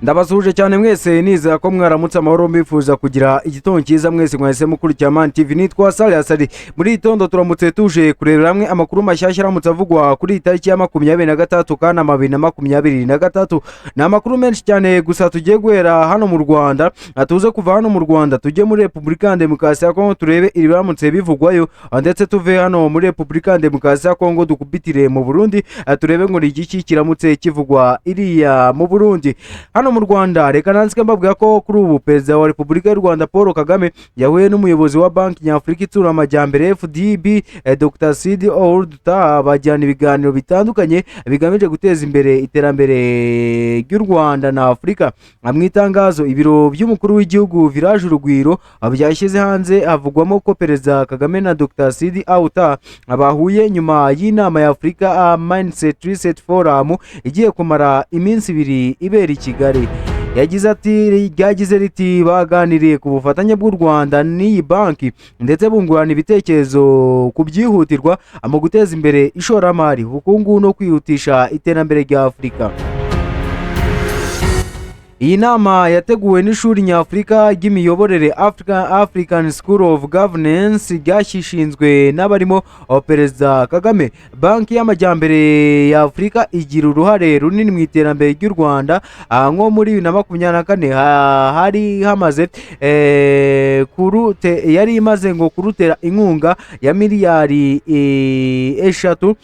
Ndabasuje cyane mwese niza ko mwaramutse amahoro mbifuza kugira igitondo cyiza mwese mwahisemo kurikira Man TV. Nitwa Sali muri itondo turamutse tuje kurebera hamwe amakuru mashyashya aramutse avugwa kuri tariki ya 23 kana 2023. Ni amakuru menshi cyane gusa tugiye guhera hano mu Rwanda, atuze kuva hano mu Rwanda tujye muri Repubulika ya Demokarasi ya Kongo turebe ibiramutse bivugwayo, ndetse tuve hano muri Repubulika ya Demokarasi ya Kongo dukubitire mu Burundi turebe ngo igiki kiramutse kivugwa iriya mu Burundi. Hano mu Rwanda reka nanzike mbabwira ko kuri ubu perezida wa Repubulika y'u Rwanda Paul Kagame yahuye n'umuyobozi wa Banki Nyafurika itsura amajyambere FDB Dr. Sidi Ould bajyana ibiganiro bitandukanye bigamije guteza imbere iterambere ry'u Rwanda na Afurika. Mu itangazo ibiro by'umukuru w'igihugu Village Urugwiro byashyize hanze havugwamo ko perezida Kagame na Dr. Sidi Ould bahuye nyuma y'inama ya Africa Mindset Reset Forum igiye kumara iminsi 2 ibera i Kigali. Yagize ati ryagize riti baganiriye ku bufatanye bw'u Rwanda n'iyi banki ndetse bungurana ibitekerezo ku byihutirwa mu guteza imbere ishoramari, ubukungu no kwihutisha iterambere rya Afurika. Iyi nama yateguwe n'ishuri nyafurika ry'imiyoborere African School of Governance ryashinzwe n'abarimo perezida Kagame. Banki y'amajyambere ya Afurika igira uruhare runini mu iterambere ry'u Rwanda. Nko muri 2024 hari hamaze yari imaze ngo kurutera inkunga ya miliyari 3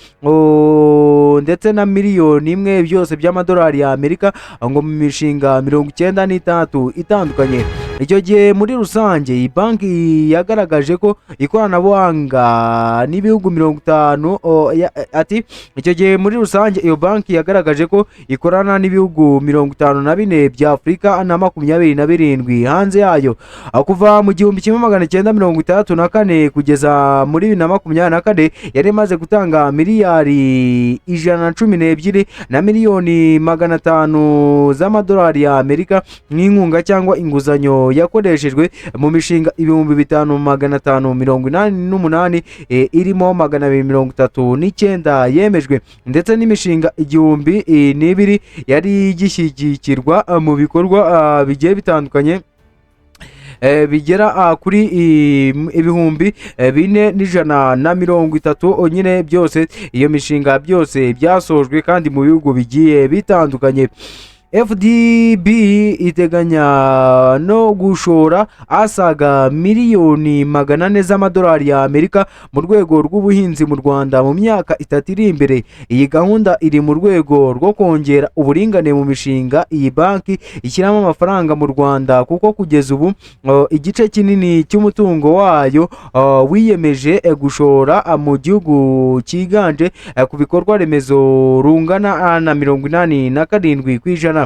ndetse na miliyoni 1 byose by'amadolari ya Amerika ngo mu mishinga 96 itandukanye. Icyo gihe muri rusange iyi banki yagaragaje ko ikoranabuhanga n'ibihugu 50 ati icyo gihe muri rusange iyo banki yagaragaje ko ikorana n'ibihugu 54 bya Afurika na 27 hanze yayo. Kuva mu 1964 kugeza muri 2024 yari imaze gutanga miliyari 112 na miliyoni 500 z'amadolari ya Amerika nk'inkunga cyangwa inguzanyo yakoreshejwe mu mishinga 5588 irimo 239 yemejwe ndetse n'imishinga 1002 yari gishyigikirwa mu bikorwa bigiye bitandukanye bigera kuri 4,130 nyine byose. Iyo mishinga byose byasojwe kandi mu bihugu bigiye bitandukanye. FDB iteganya no gushora asaga miliyoni 400 z'amadolari ya Amerika mu rwego rw'ubuhinzi mu Rwanda mu myaka 3 iri imbere. Iyi gahunda iri mu rwego rwo kongera uburingane mu mishinga iyi banki ishyiramo amafaranga mu Rwanda, kuko kugeza ubu igice kinini cy'umutungo wayo wiyemeje gushora mu gihugu cyiganje ku bikorwa remezo rungana na 87%.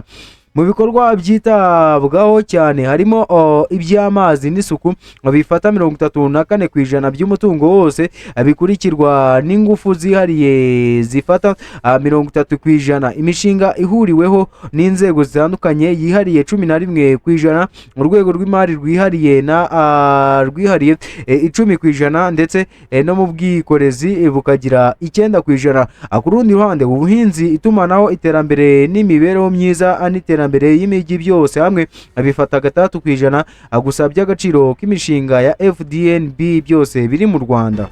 Mu bikorwa byitabwaho cyane harimo iby'amazi n'isuku bifata 34% by'umutungo wose, bikurikirwa n'ingufu zihariye zifata 30%. Imishinga ihuriweho n'inzego zitandukanye yihariye 11%, urwego rw'imari rwihariye na rwihariye 10%, ndetse no mu bwikorezi bukagira 9%. Ku rundi ruhande ubuhinzi, itumanaho, iterambere n'imibereho myiza n'iterambere y'imijyi byose hamwe bifata 3% gusa by'agaciro k'imishinga ya FDNB byose biri mu Rwanda.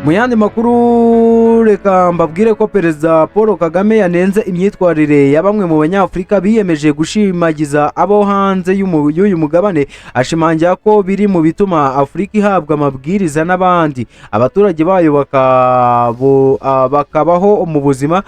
Mu yandi makuru reka mbabwire ko perezida Paul Kagame yanenze imyitwarire ya bamwe mu banyafurika biyemeje gushimagiza abo hanze y'uyu mugabane, ashimangira ko biri mu bituma Afurika ihabwa amabwiriza n'abandi abaturage bayo bakabaho mu buzima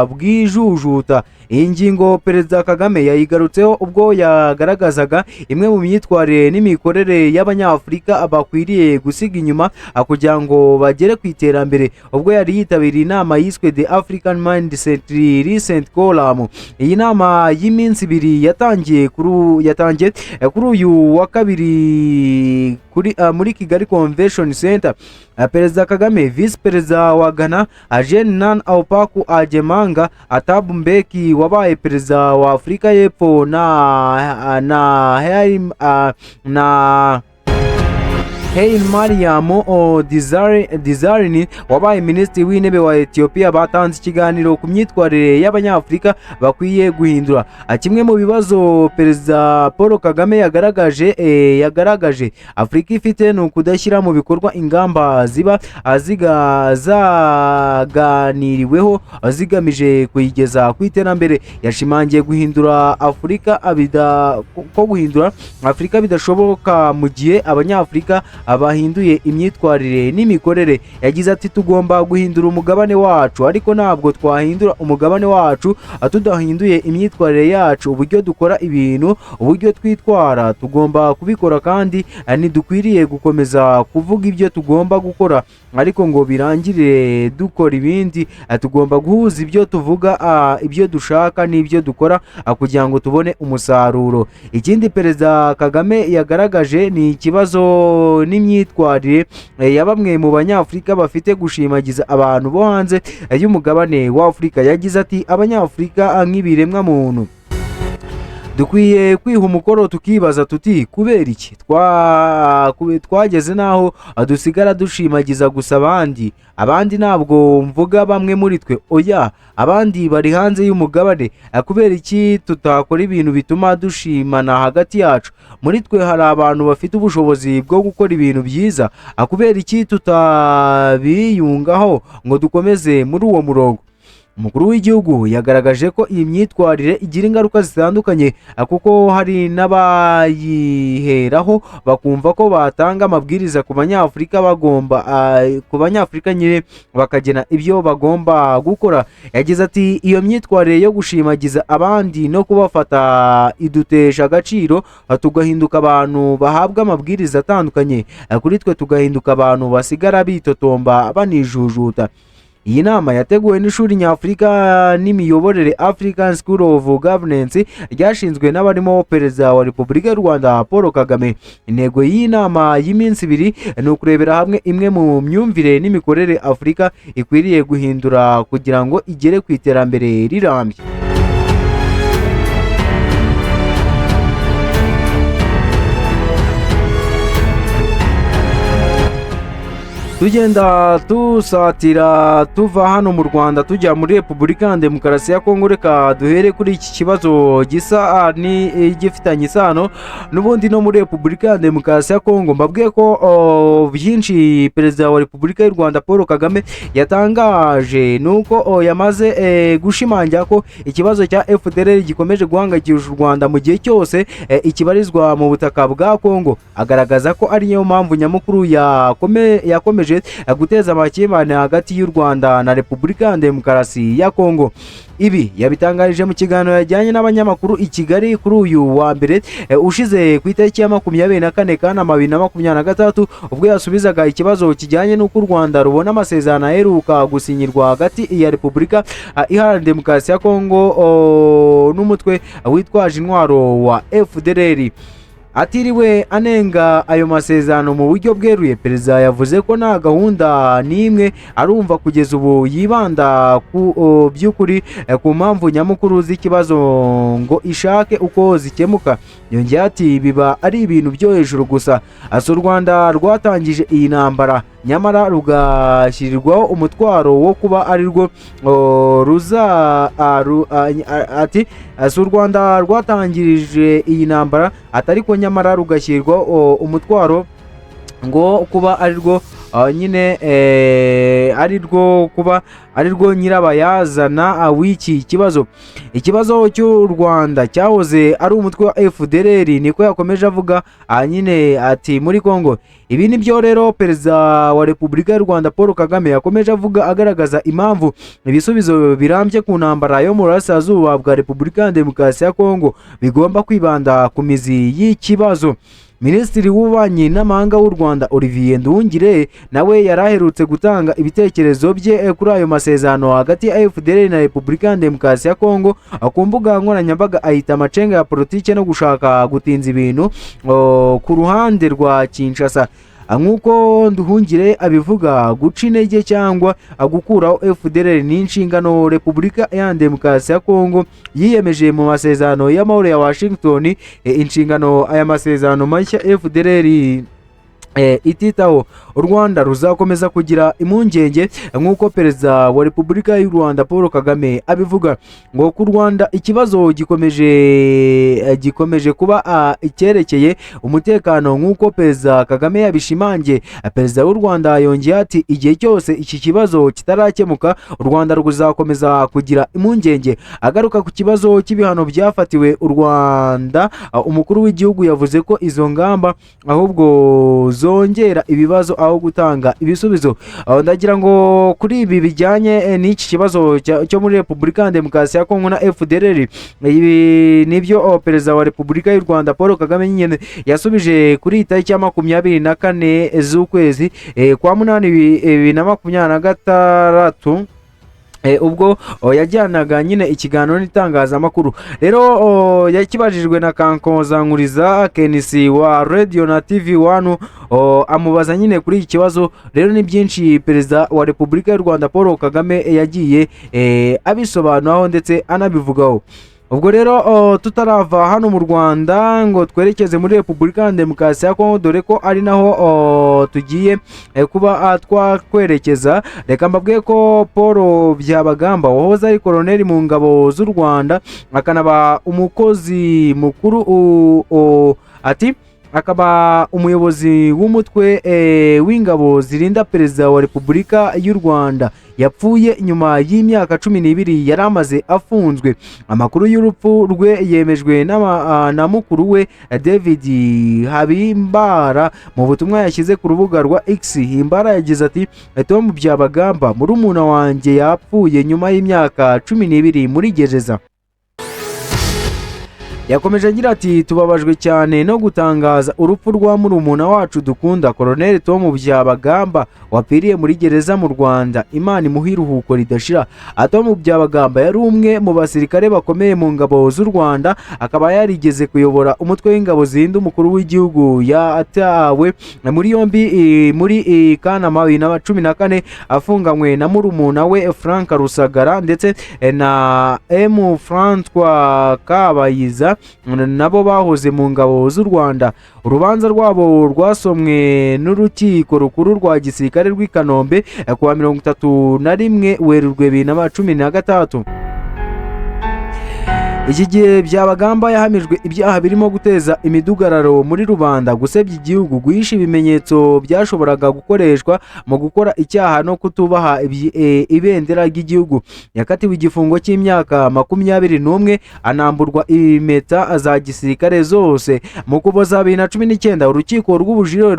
bw'ijujuta. Iyi ngingo perezida Kagame yayigarutseho ubwo yagaragazaga imwe mu myitwarire n'imikorere y'abanyafurika bakwiriye gusiga inyuma kugira ngo bagere ku iterambere ubwo yari yitabiriye inama yiswe The African Mindset Recent Forum. Iyi nama y'iminsi ibiri yatangiye kuri uyu wa kabiri muri Kigali Convention Center. Perezida Kagame, Vice Perezida wa Ghana Jean Nan Aupaku Ajemanga, Thabo Mbeki wabaye perezida wa Afurika y'Epfo na Haile Mariam Desalegn wabaye minisitiri w'intebe wa Ethiopia batanze ikiganiro ku myitwarire y'Abanyafurika bakwiye guhindura. Kimwe mu bibazo Perezida Paul Kagame yagaragaje Afurika ifite ni ukudashyira mu bikorwa ingamba ziba zaganiriweho zigamije kuyigeza ku iterambere. Yashimangiye guhindura Afurika bidashoboka mu gihe Abanyafurika abahinduye imyitwarire n'imikorere. Yagize ati tugomba guhindura umugabane wacu, ariko ntabwo twahindura umugabane wacu tudahinduye imyitwarire yacu, uburyo dukora ibintu, uburyo twitwara. Tugomba kubikora kandi ntidukwiriye gukomeza kuvuga ibyo tugomba gukora ariko ngo birangire dukora ibindi. Tugomba guhuza ibyo tuvuga, ibyo dushaka n'ibyo dukora kugira ngo tubone umusaruro. Ikindi Perezida Kagame yagaragaje ni ikibazo n'imyitwarire ya bamwe mu Banyafurika bafite gushimagiza abantu bo hanze y'umugabane wa Afurika. Yagize ati Abanyafurika nk'ibiremwa muntu dukwiye kwiha umukoro tukibaza tuti kubera iki twageze naho dusigara dushimagiza gusa abandi ntabwo mvuga bamwe muri twe, oya, abandi bari hanze y'umugabane. Kubera iki tutakora ibintu bituma dushimana hagati yacu? Muri twe hari abantu bafite ubushobozi bwo gukora ibintu byiza. Kubera iki tutabiyungaho ngo dukomeze muri uwo murongo? Umukuru w'igihugu yagaragaje ko iyi myitwarire igira ingaruka zitandukanye kuko hari n'abayiheraho bakumva ko batanga amabwiriza ku Banyafurika nyine bakagena ibyo bagomba gukora. Yagize ati iyo myitwarire yo gushimagiza abandi no kubafata idutesha agaciro, tugahinduka abantu bahabwa amabwiriza atandukanye, kuri twe tugahinduka abantu basigara bitotomba banijujuta. Iyi nama yateguwe n'ishuri nyafurika n'imiyoborere African School of Governance ryashinzwe n'abarimo Perezida wa Repubulika y'u Rwanda Paul Kagame. Intego y'iyi nama y'iminsi ibiri ni ukurebera hamwe imwe mu myumvire n'imikorere Afurika ikwiriye guhindura kugira ngo igere ku iterambere rirambye. Tugenda tusatira tuva hano mu Rwanda tujya muri Repubulika ya Demokarasi ya Kongo. Reka duhere kuri iki kibazo gisa n'igifitanye isano n'ubundi no muri Repubulika ya Demokarasi ya Kongo. Mbabwiye ko byinshi Perezida wa Repubulika y'u Rwanda Paul Kagame yatangaje nuko yamaze gushimangira ko ikibazo cya FDLR gikomeje guhangayikisha u Rwanda mu gihe cyose ikibarizwa mu butaka bwa Kongo. Agaragaza ko ari yo mpamvu nyamukuru yakomeje guteza amakimbirane hagati y'u Rwanda na Repubulika ya Demokarasi ya Kongo. Ibi yabitangarije mu kiganiro yajyanye n'abanyamakuru i Kigali kuri uyu wa mbere ushize ku itariki ya 24 Kanama 2023, ubwo yasubizaga ikibazo kijyanye n'uko u Rwanda rubona amasezerano aheruka gusinyirwa hagati ya Repubulika Iharanira Demokarasi ya Kongo n'umutwe witwaje intwaro wa FDLR. Atiriwe anenga ayo masezerano mu buryo bweruye, Perezida yavuze ko nta gahunda n'imwe arumva kugeza ubu yibanda ku by'ukuri ku mpamvu nyamukuru z'ikibazo ngo ishake uko zikemuka. Yongeye ati biba ari ibintu byo hejuru gusa. U Rwanda rwatangije iyi ntambara nyamara rugashyirirwaho umutwaro wo kuba ari rwo ati u Rwanda rwatangirije iyi ntambara atari ko nyamara rugashyirwaho umutwaro ngo kuba ari rwo nyine ari rwo nyirabayazana w'iki kibazo. Ikibazo cy'u Rwanda cyahoze ari umutwe wa FDLR, niko yakomeje avuga nyine ati muri Kongo. Ibi ni byo rero Perezida wa Repubulika y'u Rwanda Paul Kagame yakomeje avuga, agaragaza impamvu ibisubizo birambye ku ntambara yo mu burasirazuba bwa Repubulika ya Demokarasi ya Kongo bigomba kwibanda ku mizi y'ikibazo. Minisitiri w'ububanyi n'amahanga w'u Rwanda Olivier Nduhungire nawe yaraherutse gutanga ibitekerezo bye kuri ayo masezerano hagati ya FDLR na Repubulika ya Demokarasi ya Kongo ku mbuga nkoranyambaga, ahita amacenga ya politike no gushaka gutinza ibintu ku ruhande rwa Kinshasa. Nk'uko Nduhungire abivuga, guca intege cyangwa gukuraho FDLR ni inshingano Repubulika ya Demokarasi ya Kongo yiyemeje mu masezerano y'amahoro ya Washington. Inshingano aya masezerano mashya FDLR ititaho. U Rwanda ruzakomeza kugira impungenge nk'uko perezida wa Repubulika y'u Rwanda Paul Kagame abivuga, ngo ku Rwanda ikibazo gikomeje kuba icyerekeye umutekano nk'uko perezida Kagame yabishimangiye. Perezida w'u Rwanda yongeye ati igihe cyose iki kibazo kitarakemuka u Rwanda ruzakomeza kugira impungenge. Agaruka ku kibazo cy'ibihano byafatiwe u Rwanda, umukuru w'igihugu yavuze ko izo ngamba ahubwo zongera ibibazo aho gutanga ibisubizo. Ndagira ngo kuri ibi bijyanye n'iki kibazo cyo muri Repubulika ya Demokarasi ya Kongo na FDLR, ibi nibyo perezida wa Repubulika y'u Rwanda Paul Kagame nyine yasubije kuri tariki ya 24 z'ukwezi kwa munani 2026 ubwo yajyanaga nyine ikiganiro n'itangazamakuru. Rero yakibajijwe na Kankoza Nkuriza Kenisi wa Radio na TV1, amubaza nyine kuri iki kibazo. Rero ni byinshi perezida wa Repubulika y'u Rwanda Paul Kagame yagiye abisobanuraho ndetse anabivugaho. Ubwo rero tutarava hano mu Rwanda ngo twerekeze muri Repubulika ya Demokarasi ya Kongo, dore ko ari naho tugiye kuba twakwerekeza. Reka mbabwiye ko Paul Byabagamba wahoze ari koloneli mu ngabo z'u Rwanda akanaba umukozi mukuru akaba umuyobozi w'umutwe w'ingabo zirinda perezida wa Repubulika y'u Rwanda, yapfuye nyuma y'imyaka 12 yari amaze afunzwe. Amakuru y'urupfu rwe yemejwe na mukuru we David Habimbara mu butumwa yashyize ku rubuga rwa X. Himbara yagize ati Tom Byabagamba murumuna wanjye yapfuye nyuma y'imyaka 12 muri gereza. Yakomeje agira ati tubabajwe cyane no gutangaza urupfu rwa murumuna wacu dukunda Colonel Tom Byabagamba wapiriye muri gereza mu Rwanda. Imana imuhe iruhuko ridashira. Tom Byabagamba yari umwe mu basirikare bakomeye mu ngabo z'u Rwanda, akaba yarigeze kuyobora umutwe w'ingabo zirinda umukuru w'igihugu. Yatawe muri yombi muri Kanama 2014 afunganywe na murumuna we Frank Rusagara ndetse na M François Kabayiza, nabo bahoze mu ngabo z'u Rwanda. Urubanza rwabo rwasomwe n'urukiko rukuru rwa gisirikare rw'i Kanombe kuwa 31 Werurwe 2013. Iki gihe Byabagamba yahamijwe ibyaha birimo guteza imidugararo muri rubanda, gusebya igihugu, guhisha ibimenyetso byashoboraga gukoreshwa mu gukora icyaha no kutubaha ibendera ry'igihugu. Yakatiwe igifungo cy'imyaka 21 anamburwa impeta za gisirikare zose. Mu Kuboza 2019 urukiko rw'ubujurire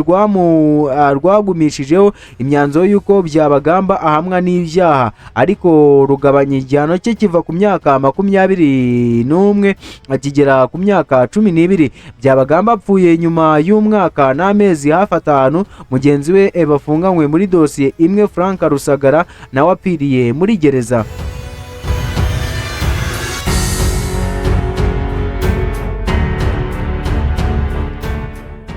rwagumishijeho imyanzuro y'uko Byabagamba ahamwa n'ibyaha, ariko rugabanya igihano cye kiva ku myaka 21 akigera ku myaka 12. Byabagamba apfuye nyuma y'umwaka n'amezi hafi 5 mugenzi we bafunganywe muri dosiye imwe. Frank Rusagara nawe apiriye muri gereza.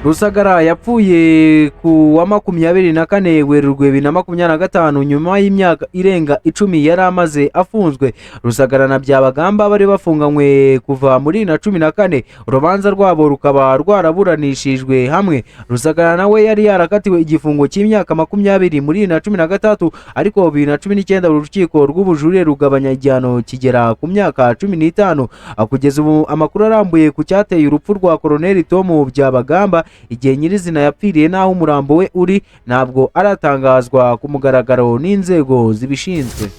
Rusagara yapfuye ku wa 24 Werurwe 2025 nyuma y'imyaka irenga 10 yari amaze afunzwe. Rusagara na Byabagamba bari bafunganywe kuva muri 2014. Urubanza rwabo rukaba rwaraburanishijwe hamwe. Rusagara nawe yari yarakatiwe igifungo cy'imyaka 20 muri 2013, ariko 2019 urukiko rw'ubujurire rugabanya igihano kigera ku myaka 15. Kugeza ubu amakuru arambuye ku cyateye urupfu rwa Colonel Tom Byabagamba, igihe nyirizina yapfiriye n'aho umurambo we uri, ntabwo aratangazwa ku mugaragaro n'inzego zibishinzwe.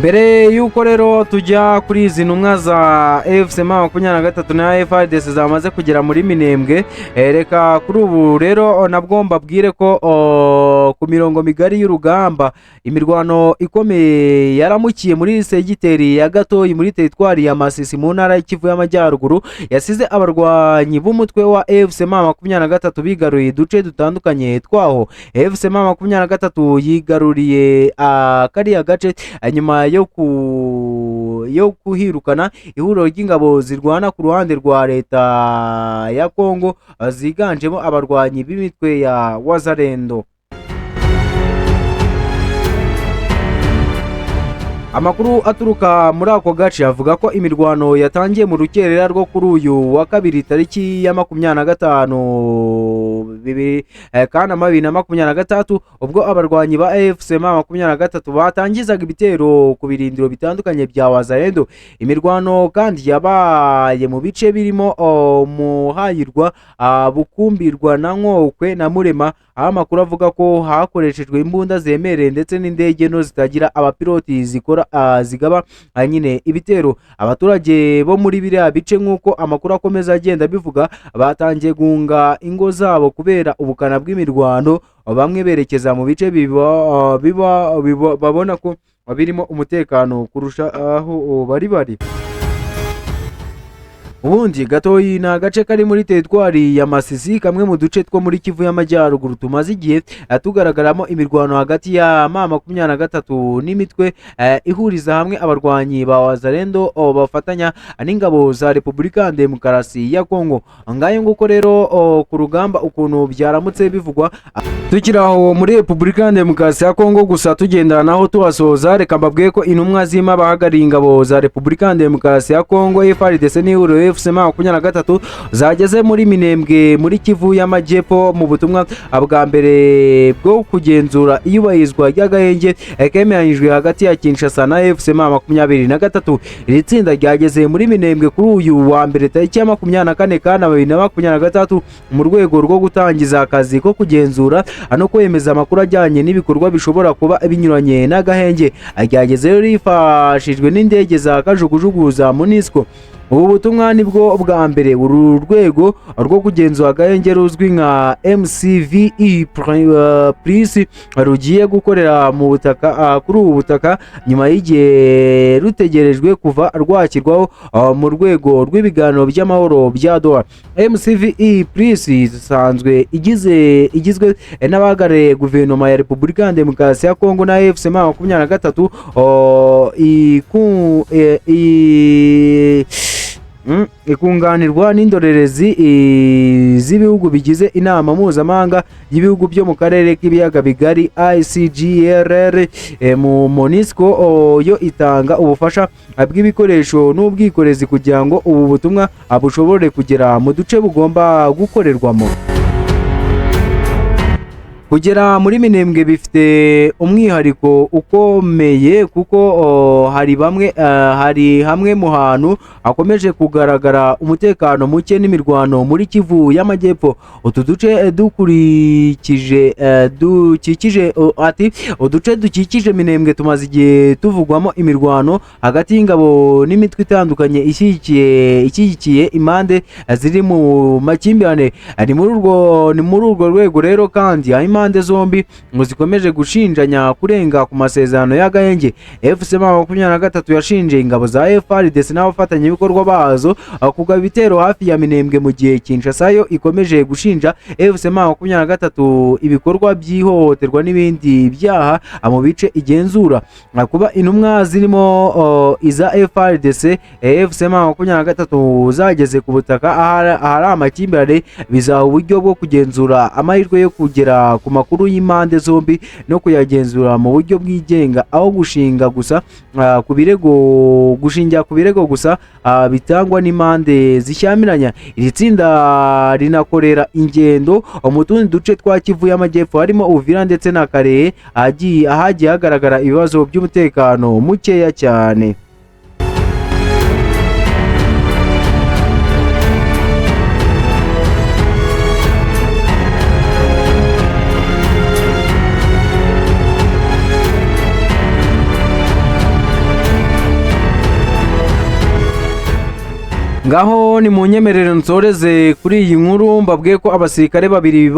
mbere y'uko rero tujya kuri izi ntumwa za FCM23 na FARDC zamaze kugera muri Minembwe, reka kuri ubu rero nabwo mbabwire ko ku mirongo migari y'urugamba imirwano ikomeye yaramukiye muri segiteri ya Gatoyi muri teritwari ya Masisi mu ntara y'Kivu y'Amajyaruguru, yasize abarwanyi b'umutwe wa FCM23 bigaruye uduce dutandukanye twaho. FCM23 yigaruriye kariya gace nyuma yo kuhirukana ihuriro ry'ingabo zirwana ku ruhande rwa leta ya Kongo ziganjemo abarwanyi b'imitwe ya Wazalendo. Amakuru aturuka muri ako gace avuga ko imirwano yatangiye mu rukerera rwo kuri uyu wa kabiri tariki ya 25 Kanama 2023 ubwo abarwanyi ba FCM23 batangizaga ibitero ku birindiro bitandukanye bya Wazalendo. Imirwano kandi yabaye mu bice birimo Muhayirwa, Bukumbirwa na Nkokwe na Murema, aho amakuru avuga ko hakoreshejwe imbunda zemereye ndetse n'indege no zitagira abapiloti zigaba nyine ibitero. Abaturage bo muri biriya bice nk'uko amakuru akomeza agenda bivuga batangiye guhunga ingo zabo kubera ubukana bw'imirwano, bamwe berekeza mu bice babona ko birimo umutekano kurusha aho bari. Ubundi Gatoyi ni agace kari muri teritwari ya Masisi, kamwe mu duce two muri Kivu y'Amajyaruguru tumaze igihe tugaragaramo imirwano hagati ya M23 n'imitwe ihuriza hamwe abarwanyi ba Wazalendo bafatanya n'ingabo za Repubulika Demokarasi ya Kongo. Ngayo nguko rero ku rugamba ukuntu byaramutse bivugwa. Tukiraho muri Repubulika Demokarasi ya Kongo gusa tugendana naho tuhasoza, reka mbabwiye ko intumwa zima bahagariye ingabo za Repubulika Demokarasi ya Kongo FARDC n'ihuriro FCM23 zageze muri Minembwe muri Kivu y'Amajyepfo mu butumwa bwa mbere bwo kugenzura iyubahirizwa ry'agahenge kemeranyijwe hagati ya Kinshasa na FCM23. Iri tsinda ryageze muri Minembwe kuri uyu wa mbere tariki ya 24 Kanama 2023 mu rwego rwo gutangiza akazi ko kugenzura no kwemeza amakuru ajyanye n'ibikorwa bishobora kuba binyuranye n'agahenge. Ryageze rifashijwe n'indege za kajugujugu za MONUSCO. Ubu butumwa nibwo bwa mbere uru rwego rwo kugenzura agahenge ruzwi nka MCVE Plus rugiye gukorera mu butaka kuri ubu butaka nyuma y'igihe rutegerejwe kuva rwakirwaho mu rwego rw'ibiganiro by'amahoro bya Doha. MCVE Plus isanzwe igizwe n'abagare guverinoma ya Repubulika Demokarasi ya Kongo na FCM23 ikunganirwa n'indorerezi z'ibihugu bigize inama mpuzamahanga y'ibihugu byo mu karere k'ibiyaga bigari ICGLR. mu MONUSCO yo itanga ubufasha bw'ibikoresho n'ubwikorezi kugira ngo ubu butumwa bushobore kugera mu duce bugomba gukorerwamo. Kugera muri Minembwe bifite umwihariko ukomeye kuko hari hamwe mu hantu hakomeje kugaragara umutekano muke n'imirwano muri Kivu y'Amajyepfo. Utu duce dukikije Minembwe tumaze igihe tuvugwamo imirwano hagati y'ingabo n'imitwe itandukanye ishyigikiye impande ziri mu makimbirane. Ni muri urwo rwego rero kandi impande zombi ngo zikomeje gushinjanya kurenga ku masezerano y'agahenge. FCM23 yashinje ingabo za FARDC n'abafatanyabikorwa bazo kugaba ibitero hafi ya Minembwe, mu gihe Kinshasa yo ikomeje gushinja FCM23 ibikorwa by'ihohoterwa n'ibindi byaha mu bice igenzura. Kuba intumwa zirimo iza FARDC FCM23 zageze ku butaka ahari amakimbirane bizaha uburyo bwo kugenzura amahirwe yo kugera ku makuru y'impande zombi no kuyagenzura mu buryo bwigenga, aho gushingira ku birego gusa bitangwa n'impande zishyamiranya. Iri tsinda rinakorera ingendo mu tundi duce twa Kivu y'Amajyepfo harimo Uvira ndetse na Kare ahagiye hagaragara ibibazo by'umutekano mukeya cyane. ngaho ni mu nyemerero nsoreze kuri iyi nkuru mbabwiye ko abasirikare babiri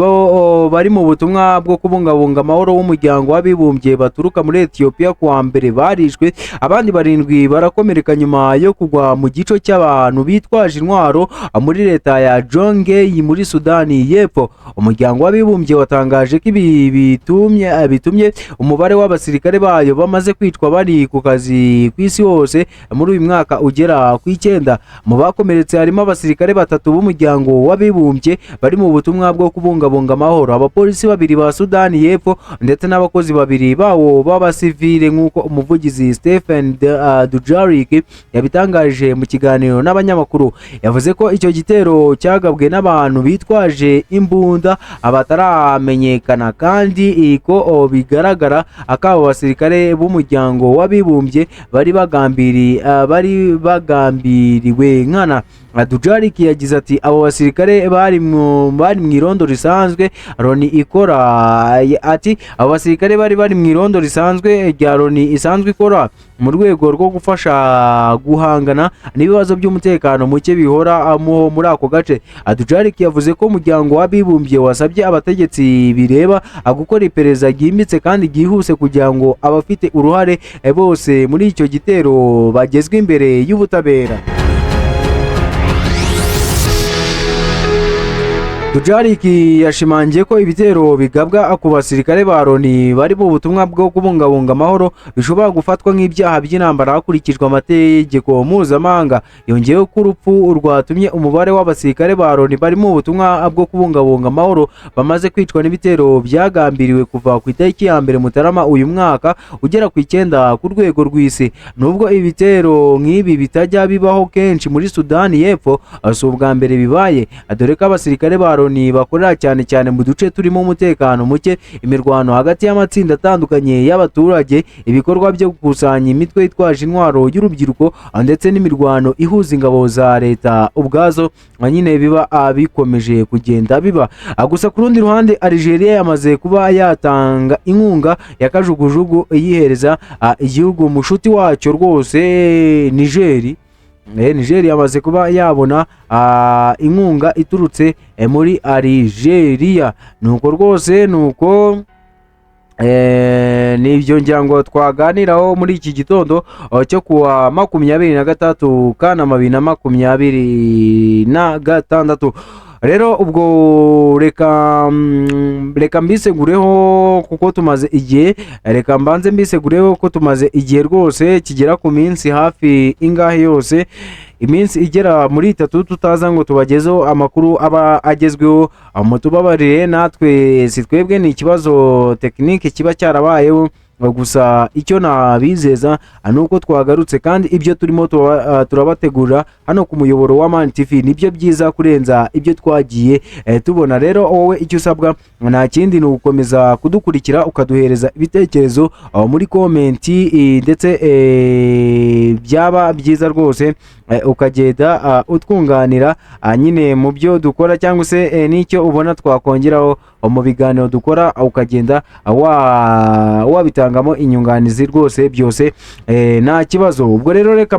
bari mu butumwa bwo kubungabunga amahoro w'umuryango w'abibumbye baturuka muri Ethiopia kuwa mbere barishwe, abandi 7 barakomereka nyuma yo kugwa mu gico cy'abantu bitwaje intwaro muri leta ya Jonglei muri Sudani y'Epfo. Umuryango w'abibumbye watangaje ko ibi bitumye umubare w'abasirikare bayo bamaze kwicwa bari ku kazi ku isi hose muri uyu mwaka ugera ku 9. Mu bakomeretse harimo abasirikare 3 b'umuryango w'abibumbye bari mu butumwa bwo kubungabunga amahoro, abapolisi 2 ba Sudani y'Epfo ndetse n'abakozi 2 bawo b'abasivile nk'uko umuvugizi Stephen Dujarric yabitangaje mu kiganiro n'abanyamakuru. Yavuze ko icyo gitero cyagabwe n'abantu bitwaje imbunda abataramenyekana kandi ko bigaragara akabo basirikare b'umuryango w'abibumbye bari bagambiriwe nkana. Dujarric yagize ati abo basirikare bari mu irondo risanzwe Loni ikora, ati abo basirikare bari mu irondo risanzwe rya Loni isanzwe ikora mu rwego rwo gufasha guhangana n'ibibazo by'umutekano muke bihora muri ako gace. Dujarric yavuze ko umuryango w'abibumbye wasabye abategetsi bireba gukora iperereza ryimbitse kandi ryihuse kugira ngo abafite uruhare bose muri icyo gitero bagezwe imbere y'ubutabera. Dujarric yashimangiye ko ibitero bigabwa ku basirikare ba Loni bari mu butumwa bwo kubungabunga amahoro bishobora gufatwa nk'ibyaha by'intambara hakurikijwe amategeko mpuzamahanga. Yongeyeho ko urupfu rwatumye umubare w'abasirikare ba Loni bari mu butumwa bwo kubungabunga amahoro bamaze kwicwa n'ibitero byagambiriwe kuva ku itariki ya 1 Mutarama uyu mwaka ugera ku 9 ku rwego rw'isi. Nubwo ibitero nk'ibi bitajya bibaho kenshi muri Sudani y'Epfo, si ubwa mbere bibaye, dore ko abasirikare ba Loni bakorera cyane mu duce turimo umutekano muke, imirwano hagati y'amatsinda atandukanye y'abaturage, ibikorwa byo gukusanya imitwe yitwaje intwaro y'urubyiruko ndetse n'imirwano ihuza ingabo za leta ubwazo nyine biba bikomeje kugenda biba. Gusa ku rundi ruhande Algeria yamaze kuba yatanga inkunga ya kajugujugu yihereza igihugu mushuti wacyo rwose Niger yamaze kuba yabona inkunga iturutse muri Algeria. Nuko rwose nuko nibyo ngira ngo twaganiraho muri iki gitondo cyo kuwa 26 Kanama 2026. Rero ubwo reka mbisegureho kuko tumaze igihe, reka mbanze mbisegureho ko tumaze igihe rwose kigera ku minsi hafi ingahe yose, iminsi igera muri 3 tutaza ngo tubagezeho amakuru aba agezweho. Mutubabarire natwe si twebwe, ni ikibazo tekinike kiba cyarabayeho, gusa icyo nabizeza nuko twagarutse kandi ibyo turimo turabategura hano ku muyoboro wa Man TV nibyo byiza kurenza ibyo twagiye tubona. Rero wowe icyo usabwa nta kindi ni ugukomeza kudukurikira ukaduhereza ibitekerezo muri komenti, ndetse byaba byiza rwose ukagenda utwunganira nyine mu byo dukora, cyangwa se n'icyo ubona twakongeraho mu biganiro dukora, ukagenda wabitangamo inyunganizi rwose byose nta kibazo. Ubwo rero reka